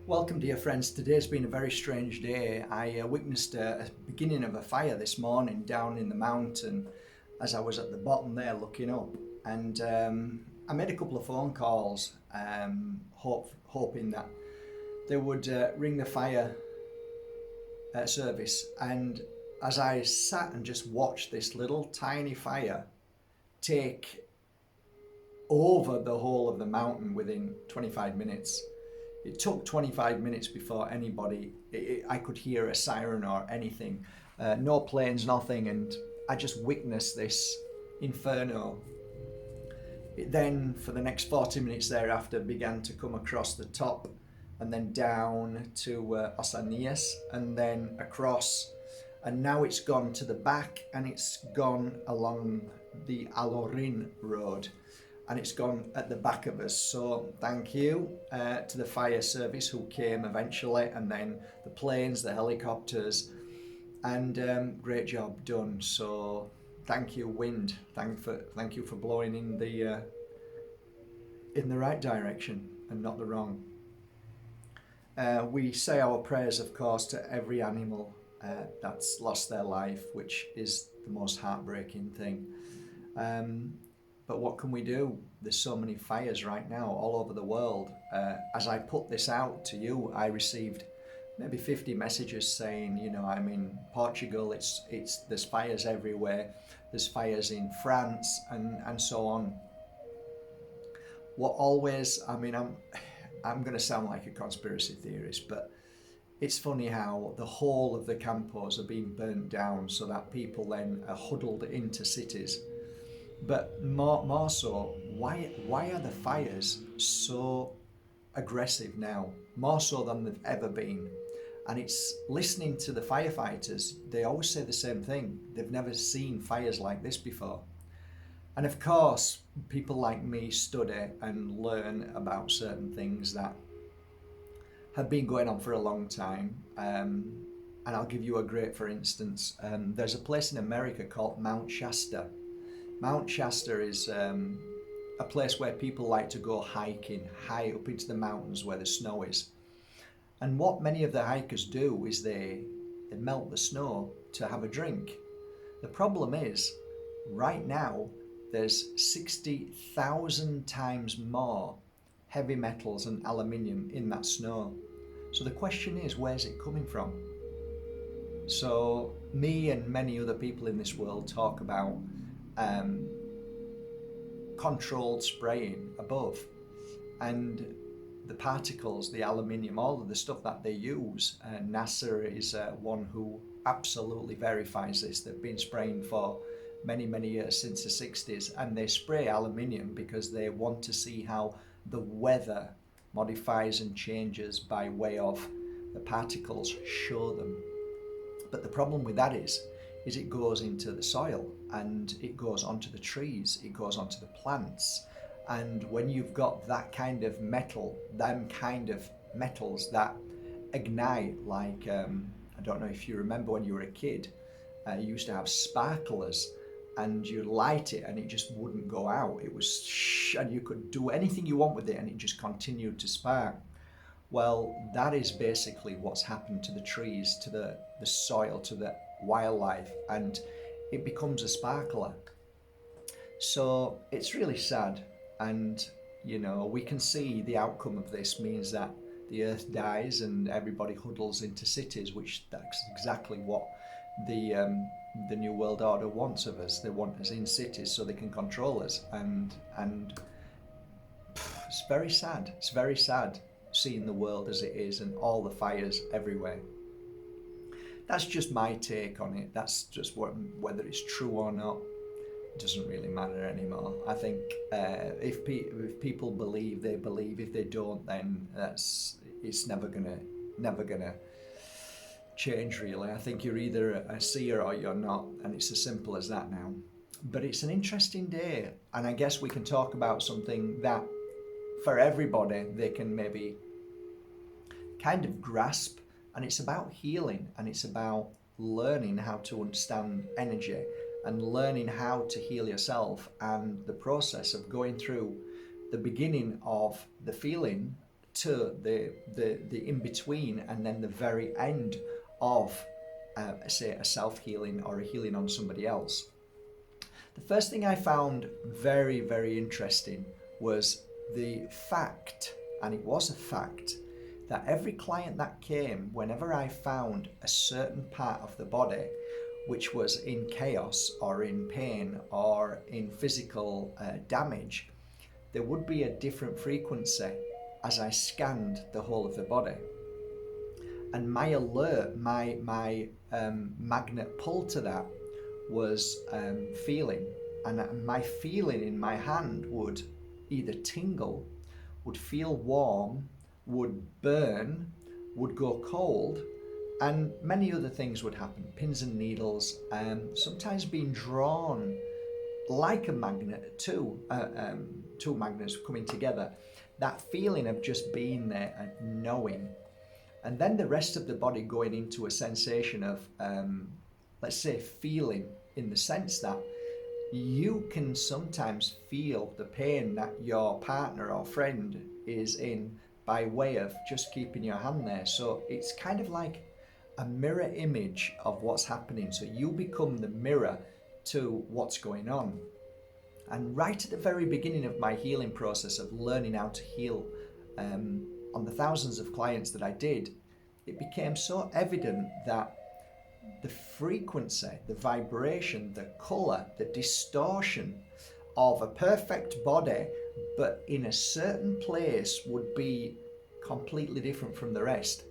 Welcome, dear friends. Today's been a very strange day. I witnessed a beginning of a fire this morning down in the mountain as I was at the bottom there looking up. And I made a couple of phone calls, hoping that they would ring the fire service. And as I sat and just watched this little tiny fire take over the whole of the mountain within 25 minutes, it took 25 minutes before I could hear a siren or anything. No planes, nothing. And I just witnessed this inferno. It then, for the next 40 minutes thereafter, began to come across the top and then down to Osanias and then across. And now it's gone to the back and it's gone along the Alorin road. And it's gone at the back of us. So thank you to the fire service who came eventually, and then the planes, the helicopters, and great job done. So thank you, wind. Thank you for blowing in the right direction and not the wrong. We say our prayers, of course, to every animal that's lost their life, which is the most heartbreaking thing. But what can we do? There's so many fires right now all over the world. As I put this out to you, I received maybe 50 messages saying, I'm in Portugal, there's fires everywhere, there's fires in France, and so on. I'm going to sound like a conspiracy theorist, but it's funny how the whole of the campos are being burnt down so that people then are huddled into cities. But more so, why are the fires so aggressive now? More so than they've ever been. And it's listening to the firefighters, they always say the same thing. They've never seen fires like this before. And of course, people like me study and learn about certain things that have been going on for a long time. And I'll give you a great, for instance. There's a place in America called Mount Shasta. Mount Shasta is a place where people like to go hiking high up into the mountains where the snow is. And what many of the hikers do is they melt the snow to have a drink. The problem is, right now, there's 60,000 times more heavy metals and aluminium in that snow. So the question is, where's it coming from? So me and many other people in this world talk about controlled spraying above, and the particles, the aluminium, all of the stuff that they use. NASA is one who absolutely verifies this. They've been spraying for many years, since the 60s, and they spray aluminium because they want to see how the weather modifies and changes by way of the particles show them. But the problem with that is it goes into the soil and it goes onto the trees, it goes onto the plants. And when you've got that kind of metal, them kind of metals that ignite, like, I don't know if you remember when you were a kid, you used to have sparklers and you light it and it just wouldn't go out. It was and you could do anything you want with it and it just continued to spark. Well, that is basically what's happened to the trees, to the soil, to the wildlife, and it becomes a sparkler. So it's really sad, and we can see the outcome of this means that the earth dies and everybody huddles into cities, which that's exactly what the New World Order wants of us. They want us in cities so they can control us, and it's very sad. It's very sad seeing the world as it is and all the fires everywhere. That's just my take on it. That's just whether it's true or not, it doesn't really matter anymore. I think if people believe, they believe. If they don't, then it's never gonna change, really. I think you're either a seer or you're not, and it's as simple as that now. But it's an interesting day, and I guess we can talk about something that for everybody they can maybe kind of grasp, and it's about healing, and it's about learning how to understand energy and learning how to heal yourself, and the process of going through the beginning of the feeling to the in-between and then the very end of, say, a self-healing or a healing on somebody else. The first thing I found very, very interesting was the fact, and it was a fact, that every client that came, whenever I found a certain part of the body which was in chaos or in pain or in physical damage, there would be a different frequency as I scanned the whole of the body. And my alert, my magnet pull to that was feeling. And my feeling in my hand would either tingle, would feel warm, would burn, would go cold, and many other things would happen. Pins and needles, sometimes being drawn like a magnet, two magnets coming together. That feeling of just being there and knowing. And then the rest of the body going into a sensation of, let's say, feeling, in the sense that you can sometimes feel the pain that your partner or friend is in by way of just keeping your hand there. So it's kind of like a mirror image of what's happening. So you become the mirror to what's going on. And right at the very beginning of my healing process of learning how to heal, on the thousands of clients that I did, it became so evident that the frequency, the vibration, the color, the distortion of a perfect body, but in a certain place, would be completely different from the rest.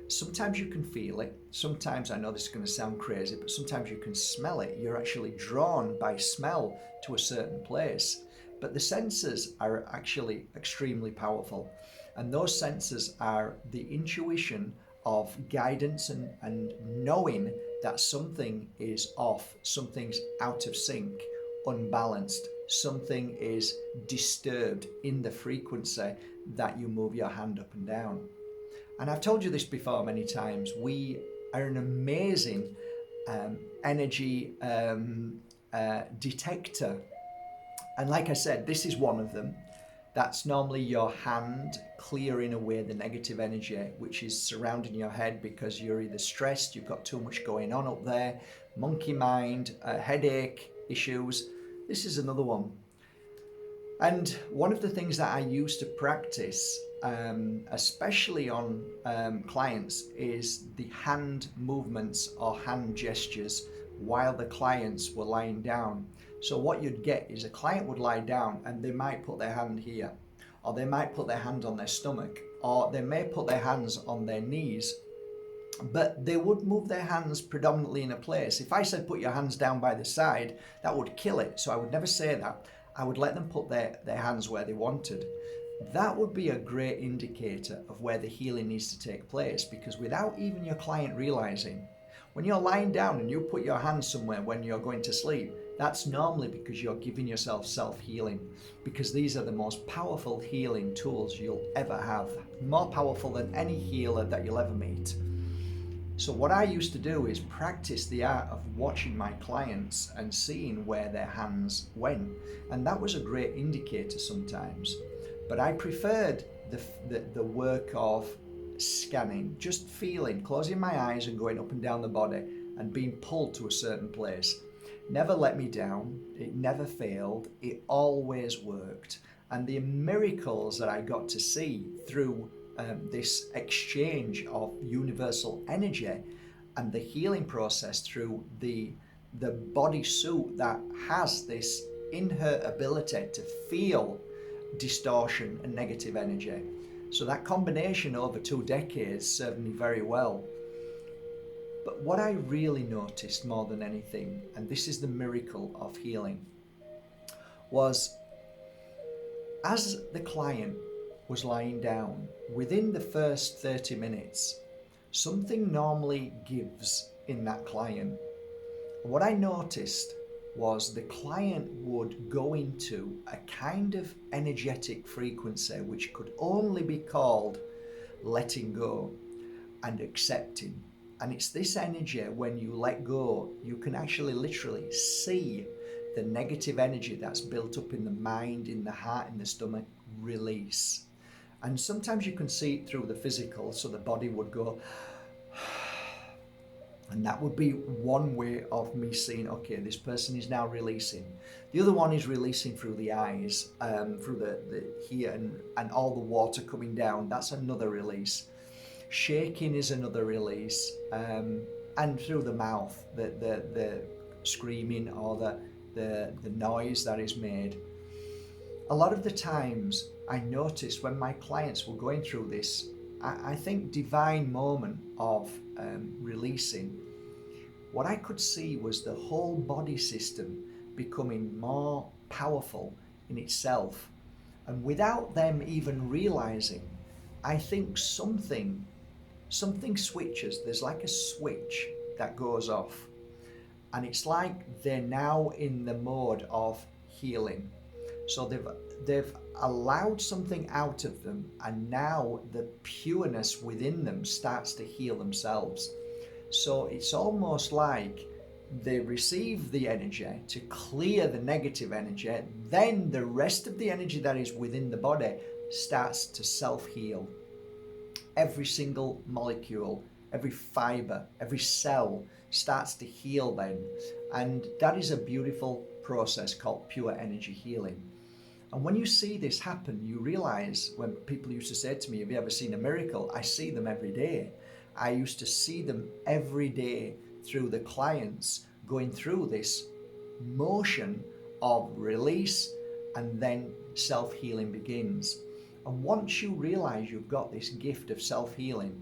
Sometimes you can feel it. Sometimes, I know this is going to sound crazy, but sometimes you can smell it. You're actually drawn by smell to a certain place. But the senses are actually extremely powerful. And those senses are the intuition of guidance and knowing that something is off, something's out of sync, unbalanced, something is disturbed in the frequency that you move your hand up and down. And I've told you this before many times, we are an amazing energy detector. And like I said, this is one of them. That's normally your hand clearing away the negative energy which is surrounding your head because you're either stressed, you've got too much going on up there, monkey mind, headache issues. This is another one. And one of the things that I used to practice, especially on clients, is the hand movements or hand gestures while the clients were lying down. So what you'd get is a client would lie down and they might put their hand here, or they might put their hand on their stomach, or they may put their hands on their knees, but they would move their hands predominantly in a place. If I said put your hands down by the side, that would kill it. So I would never say that. I would let them put their hands where they wanted. That would be a great indicator of where the healing needs to take place, because without even your client realizing, when you're lying down and you put your hands somewhere when you're going to sleep, that's normally because you're giving yourself self-healing, because these are the most powerful healing tools you'll ever have, more powerful than any healer that you'll ever meet. So what I used to do is practice the art of watching my clients and seeing where their hands went, and that was a great indicator sometimes. But I preferred the work of scanning, just feeling, closing my eyes and going up and down the body and being pulled to a certain place. Never let me down, it never failed, it always worked. And the miracles that I got to see through this exchange of universal energy and the healing process through the bodysuit that has this inherent ability to feel distortion and negative energy. So that combination over 2 decades served me very well. But what I really noticed more than anything, and this is the miracle of healing, was as the client was lying down, within the first 30 minutes, something normally gives in that client. What I noticed was the client would go into a kind of energetic frequency which could only be called letting go and accepting. And it's this energy, when you let go, you can actually literally see the negative energy that's built up in the mind, in the heart, in the stomach, release. And sometimes you can see it through the physical, so the body would go, and that would be one way of me seeing, okay, this person is now releasing. The other one is releasing through the eyes, through the here, and all the water coming down. That's another release. Shaking is another release, and through the mouth, the screaming or the noise that is made. A lot of the times I noticed when my clients were going through this, I think divine moment of releasing, what I could see was the whole body system becoming more powerful in itself. And without them even realizing, I think something switches. There's like a switch that goes off. And it's like they're now in the mode of healing. So they've allowed something out of them, and now the pureness within them starts to heal themselves. So it's almost like they receive the energy to clear the negative energy, then the rest of the energy that is within the body starts to self-heal. Every single molecule, every fiber, every cell starts to heal then. And that is a beautiful process called pure energy healing. And when you see this happen, you realize, when people used to say to me, have you ever seen a miracle? I see them every day. I used to see them every day through the clients going through this motion of release, and then self-healing begins. And once you realize you've got this gift of self-healing,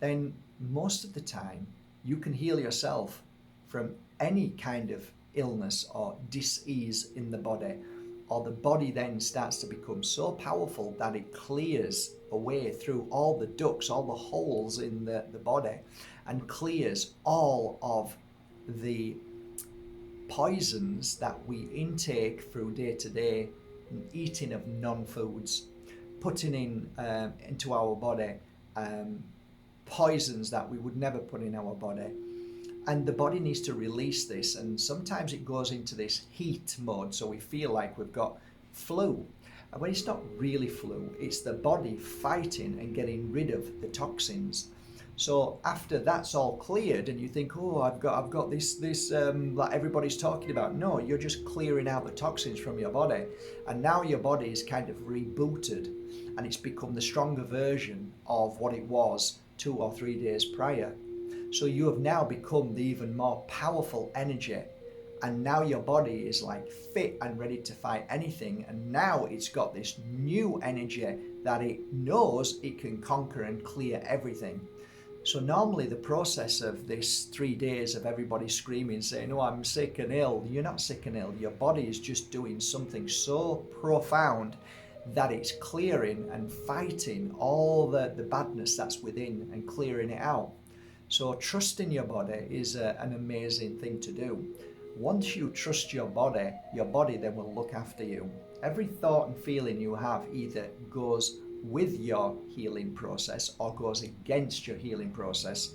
then most of the time you can heal yourself from any kind of illness or dis-ease in the body, or the body then starts to become so powerful that it clears away through all the ducts, all the holes in the body, and clears all of the poisons that we intake through day-to-day eating of non-foods, putting into our body poisons that we would never put in our body. And the body needs to release this, and sometimes it goes into this heat mode, so we feel like we've got flu. And when it's not really flu, it's the body fighting and getting rid of the toxins. So after that's all cleared, and you think, oh, I've got this that everybody's talking about. No, you're just clearing out the toxins from your body, and now your body is kind of rebooted, and it's become the stronger version of what it was 2 or 3 days prior. So you have now become the even more powerful energy, and now your body is like fit and ready to fight anything, and now it's got this new energy that it knows it can conquer and clear everything. So normally the process of this 3 days of everybody screaming, saying, oh, I'm sick and ill. You're not sick and ill. Your body is just doing something so profound that it's clearing and fighting all the badness that's within and clearing it out. So trusting your body is an amazing thing to do. Once you trust your body then will look after you. Every thought and feeling you have either goes with your healing process or goes against your healing process.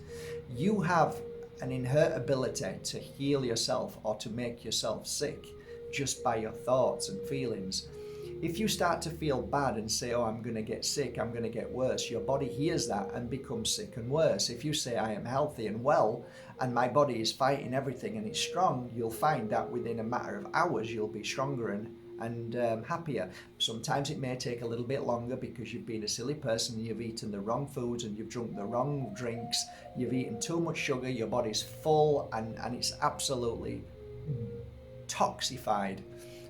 You have an inherent ability to heal yourself or to make yourself sick just by your thoughts and feelings. If you start to feel bad and say, oh, I'm going to get sick, I'm going to get worse, your body hears that and becomes sick and worse. If you say, I am healthy and well, and my body is fighting everything and it's strong, you'll find that within a matter of hours, you'll be stronger and happier. Sometimes it may take a little bit longer because you've been a silly person, you've eaten the wrong foods and you've drunk the wrong drinks, you've eaten too much sugar, your body's full and it's absolutely toxified.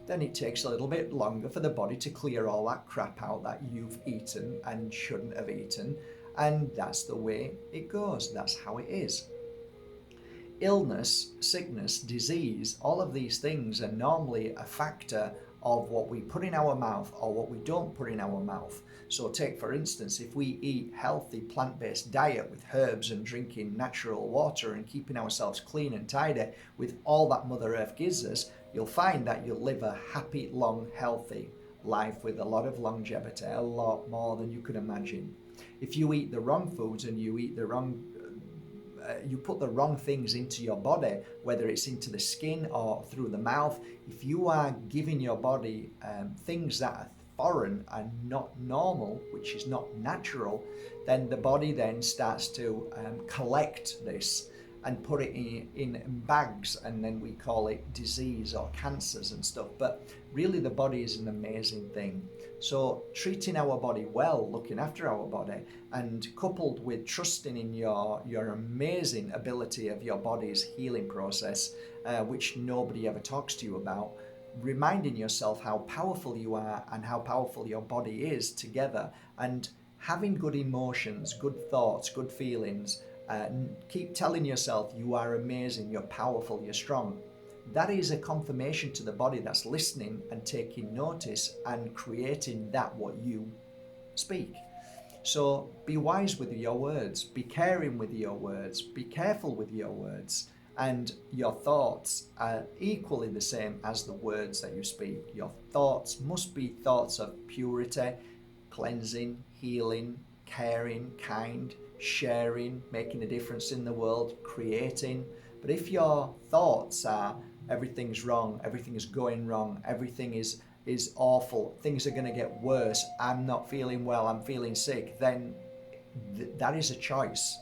Then it takes a little bit longer for the body to clear all that crap out that you've eaten and shouldn't have eaten. And that's the way it goes. That's how it is. Illness, sickness, disease, all of these things are normally a factor of what we put in our mouth or what we don't put in our mouth. So take, for instance, if we eat healthy plant-based diet with herbs and drinking natural water and keeping ourselves clean and tidy with all that Mother Earth gives us, you'll find that you'll live a happy, long, healthy life with a lot of longevity, a lot more than you could imagine. If you eat the wrong foods and you eat the wrong you put the wrong things into your body, whether it's into the skin or through the mouth, if you are giving your body things that are foreign and not normal, which is not natural, then the body then starts to collect this and put it in bags, and then we call it disease or cancers and stuff. But really the body is an amazing thing. So treating our body well, looking after our body, and coupled with trusting in your amazing ability of your body's healing process, which nobody ever talks to you about, reminding yourself how powerful you are and how powerful your body is together, and having good emotions, good thoughts, good feelings. Keep telling yourself you are amazing, you're powerful, you're strong. That is a confirmation to the body that's listening and taking notice and creating that what you speak. So be wise with your words, be caring with your words, be careful with your words, and your thoughts are equally the same as the words that you speak. Your thoughts must be thoughts of purity, cleansing, healing, caring, kind, sharing, making a difference in the world, creating. But if your thoughts are everything's wrong, everything is going wrong, everything is awful, things are going to get worse, I'm not feeling well, I'm feeling sick, then that is a choice.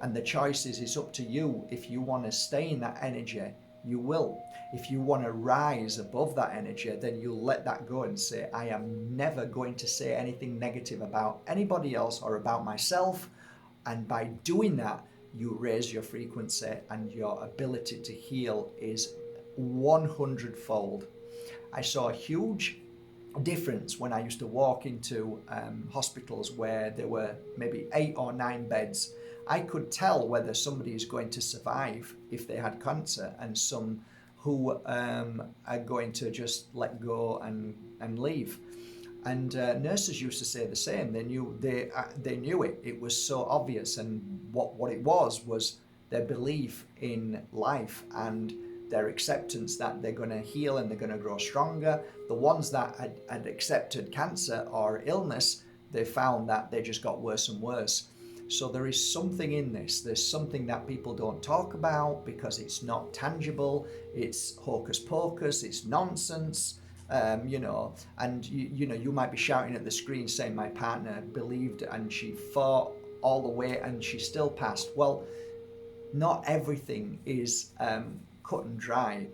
And the choice is, it's up to you. If you want to stay in that energy, you will. If you want to rise above that energy, then you'll let that go and say, I am never going to say anything negative about anybody else or about myself. And by doing that, you raise your frequency, and your ability to heal is 100-fold. I saw a huge difference when I used to walk into hospitals where there were maybe 8 or 9 beds. I could tell whether somebody is going to survive if they had cancer, and some who are going to just let go and leave. And nurses used to say the same. They knew it. It was so obvious. And what it was their belief in life and their acceptance that they're going to heal and they're going to grow stronger. The ones that had accepted cancer or illness, they found that they just got worse and worse. So there is something in this. There's something that people don't talk about because it's not tangible. It's hocus pocus. It's nonsense. And you might be shouting at the screen saying, my partner believed and she fought all the way and she still passed. Well, not everything is cut and dry.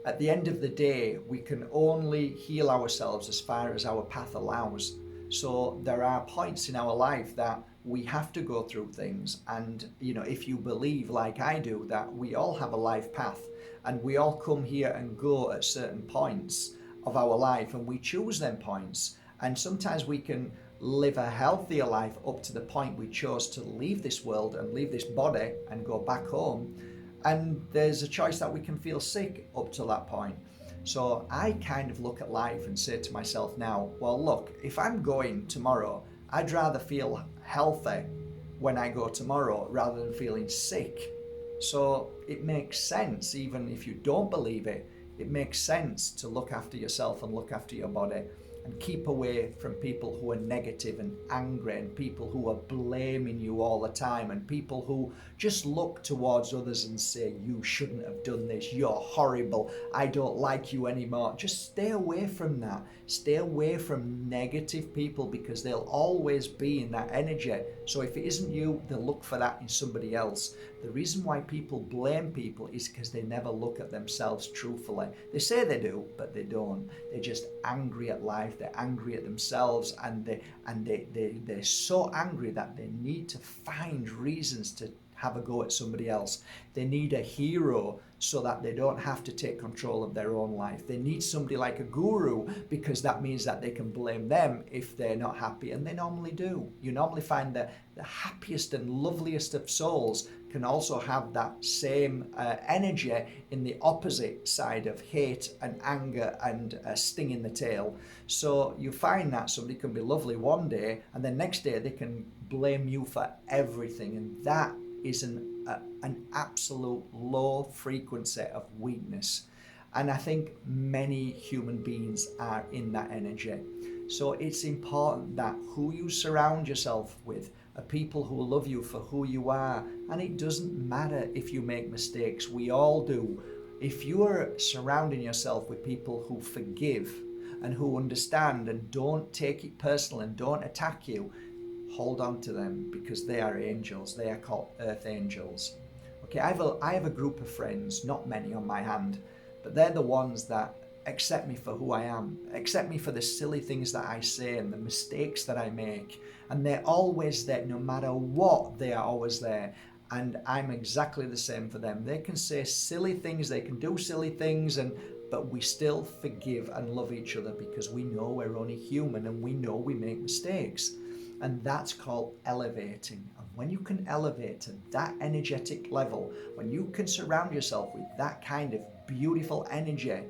At the end of the day, we can only heal ourselves as far as our path allows. So there are points in our life that we have to go through things. And, if you believe like I do, that we all have a life path and we all come here and go at certain points of our life, and we choose them points. And sometimes we can live a healthier life up to the point we chose to leave this world and leave this body and go back home. And there's a choice that we can feel sick up to that point. So I kind of look at life and say to myself now, well, look, if I'm going tomorrow, I'd rather feel healthy when I go tomorrow rather than feeling sick. So it makes sense, even if you don't believe it, it makes sense to look after yourself and look after your body and keep away from people who are negative and angry and people who are blaming you all the time and people who just look towards others and say, you shouldn't have done this, you're horrible, I don't like you anymore. Just stay away from that. Stay away from negative people because they'll always be in that energy. So if it isn't you, they'll look for that in somebody else. The reason why people blame people is because they never look at themselves truthfully. They say they do, but they don't. They're just angry at life. They're angry at themselves, and they're so angry that they need to find reasons to have a go at somebody else. They need a hero so that they don't have to take control of their own life. They need somebody like a guru because that means that they can blame them if they're not happy, and they normally do. You normally find that the happiest and loveliest of souls can also have that same energy in the opposite side of hate and anger and a sting in the tail. So you find that somebody can be lovely one day and then next day they can blame you for everything, and that is an absolute low frequency of weakness. And I think many human beings are in that energy. So it's important that who you surround yourself with are people who love you for who you are. And it doesn't matter if you make mistakes, we all do. If you are surrounding yourself with people who forgive, and who understand and don't take it personal and don't attack you, hold on to them, because they are angels. They are called earth angels. Okay, I have a group of friends, not many on my hand, but they're the ones that accept me for who I am, accept me for the silly things that I say and the mistakes that I make. And they're always there, no matter what, they are always there. And I'm exactly the same for them. They can say silly things, they can do silly things, but we still forgive and love each other because we know we're only human and we know we make mistakes. And that's called elevating. And when you can elevate to that energetic level, when you can surround yourself with that kind of beautiful energy,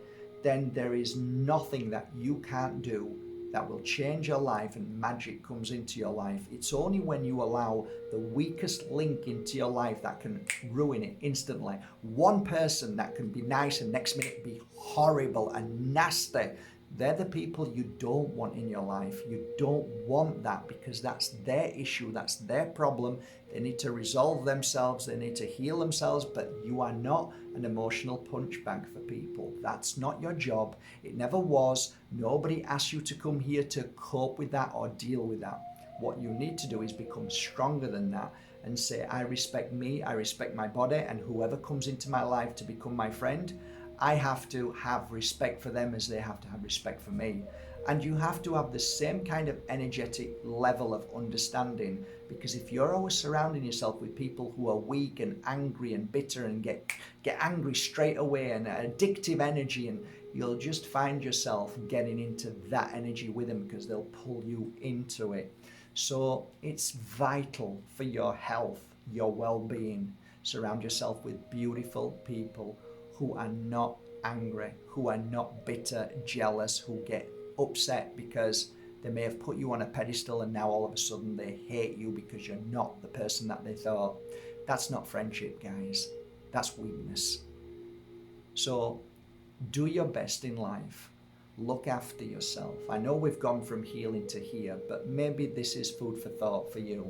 then there is nothing that you can't do that will change your life and magic comes into your life. It's only when you allow the weakest link into your life that can ruin it instantly. One person that can be nice and next minute be horrible and nasty. They're the people you don't want in your life. You don't want that because that's their issue, that's their problem. They need to resolve themselves, they need to heal themselves, but you are not an emotional punch bag for people. That's not your job. It never was. Nobody asked you to come here to cope with that or deal with that. What you need to do is become stronger than that and say, I respect me, I respect my body, and whoever comes into my life to become my friend, I have to have respect for them as they have to have respect for me. And you have to have the same kind of energetic level of understanding, because if you're always surrounding yourself with people who are weak and angry and bitter and get angry straight away and addictive energy, and you'll just find yourself getting into that energy with them because they'll pull you into it. So it's vital for your health, your well-being. Surround yourself with beautiful people who are not angry, who are not bitter, jealous, who get upset because they may have put you on a pedestal and now all of a sudden they hate you because you're not the person that they thought. That's not friendship, guys. That's weakness. So do your best in life. Look after yourself. I know we've gone from healing to here, but maybe this is food for thought for you.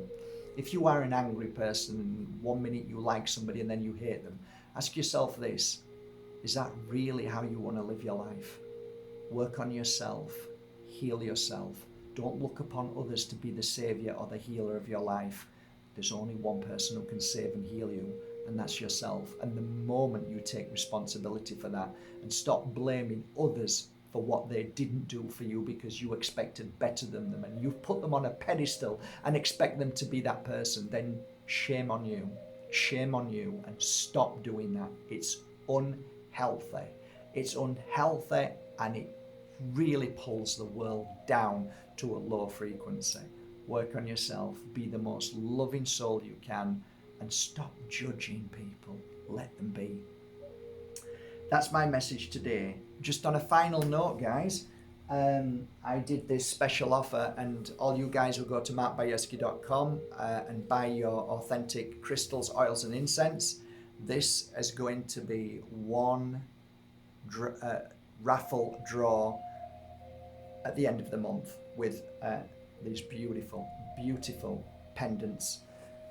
If you are an angry person and 1 minute you like somebody and then you hate them, ask yourself this: is that really how you want to live your life? Work on yourself. Heal yourself. Don't look upon others to be the savior or the healer of your life. There's only one person who can save and heal you, and that's yourself. And the moment you take responsibility for that and stop blaming others for what they didn't do for you because you expected better than them and you've put them on a pedestal and expect them to be that person, then shame on you. Shame on you, and stop doing that. It's unhealthy. It's unhealthy, and it really pulls the world down to a low frequency. Work on yourself. Be the most loving soul you can, and stop judging people. Let them be. That's my message today. Just on a final note, guys, I did this special offer, and all you guys who go to markbajerski.com and buy your authentic crystals, oils and incense, this is going to be one raffle draw at the end of the month with these beautiful, beautiful pendants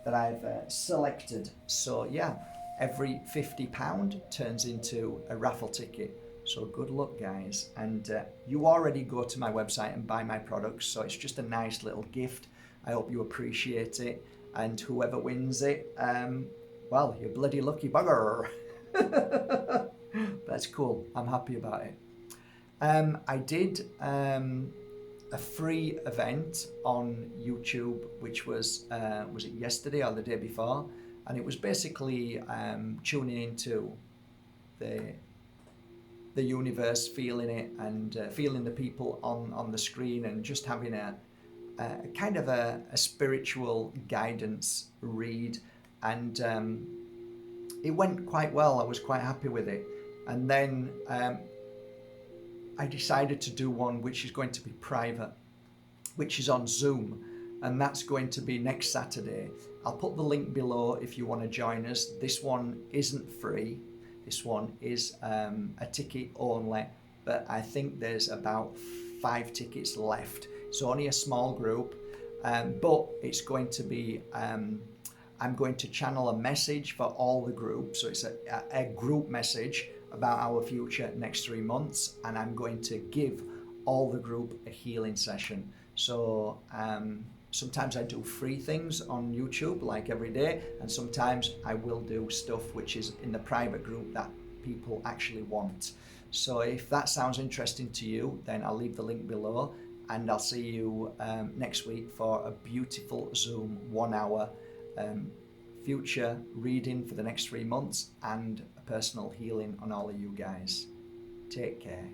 that I've selected. So yeah, every £50 turns into a raffle ticket. So good luck, guys. And you already go to my website and buy my products, so it's just a nice little gift. I hope you appreciate it. And whoever wins it, well, you're bloody lucky bugger. That's cool. I'm happy about it. I did a free event on YouTube, which was it yesterday or the day before? And it was basically tuning into the universe, feeling it, and feeling the people on the screen, and just having a kind of a spiritual guidance read. And it went quite well. I was quite happy with it. And then I decided to do one which is going to be private, which is on Zoom, and that's going to be next Saturday. I'll put the link below if you want to join us. This one isn't free. This one is a ticket only, but I think there's about 5 tickets left. It's only a small group, but it's going to be, I'm going to channel a message for all the groups. So it's a group message about our future next 3 months, and I'm going to give all the group a healing session. So sometimes I do free things on YouTube, like every day, and sometimes I will do stuff which is in the private group that people actually want. So if that sounds interesting to you, then I'll leave the link below, and I'll see you next week for a beautiful Zoom 1 hour future reading for the next 3 months and a personal healing on all of you guys. Take care.